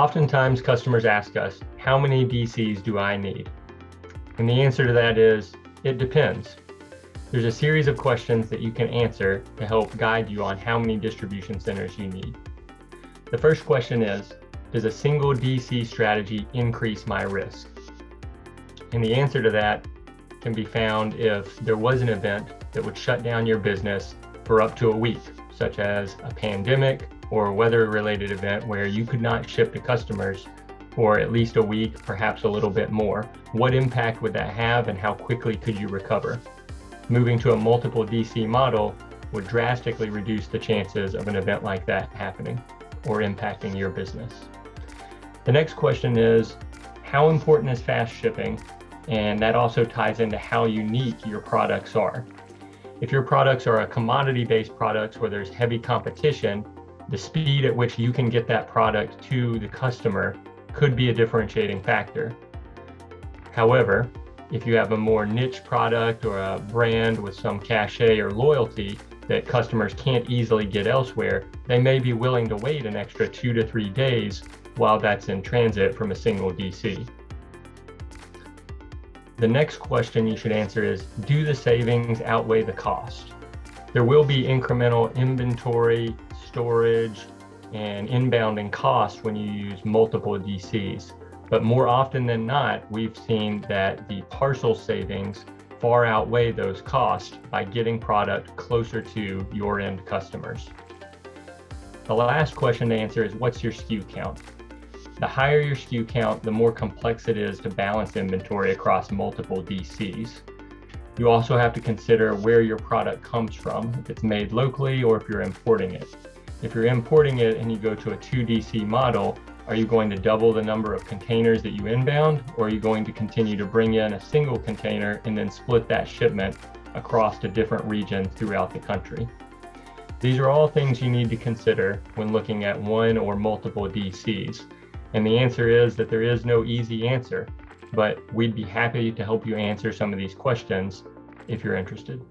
Oftentimes customers ask us, how many DCs do I need? And the answer to that is, it depends. There's a series of questions that you can answer to help guide you on how many distribution centers you need. The first question is, does a single DC strategy increase my risk? And the answer to that can be found if there was an event that would shut down your business for up to a week, such as a pandemic or a weather-related event where you could not ship to customers for at least a week, perhaps a little bit more. What impact would that have and how quickly could you recover? Moving to a multiple DC model would drastically reduce the chances of an event like that happening or impacting your business. The next question is, how important is fast shipping? And that also ties into how unique your products are. If your products are a commodity-based products where there's heavy competition, the speed at which you can get that product to the customer could be a differentiating factor. However, if you have a more niche product or a brand with some cachet or loyalty that customers can't easily get elsewhere, they may be willing to wait an extra 2 to 3 days while that's in transit from a single DC. The next question you should answer is, do the savings outweigh the cost? There will be incremental inventory, storage, and inbounding costs when you use multiple DCs. But more often than not, we've seen that the parcel savings far outweigh those costs by getting product closer to your end customers. The last question to answer is, what's your SKU count? The higher your SKU count, the more complex it is to balance inventory across multiple DCs. You also have to consider where your product comes from, if it's made locally or if you're importing it. If you're importing it and you go to a 2 DC model, are you going to double the number of containers that you inbound, or are you going to continue to bring in a single container and then split that shipment across to different regions throughout the country? These are all things you need to consider when looking at one or multiple DCs. And the answer is that there is no easy answer, but we'd be happy to help you answer some of these questions if you're interested.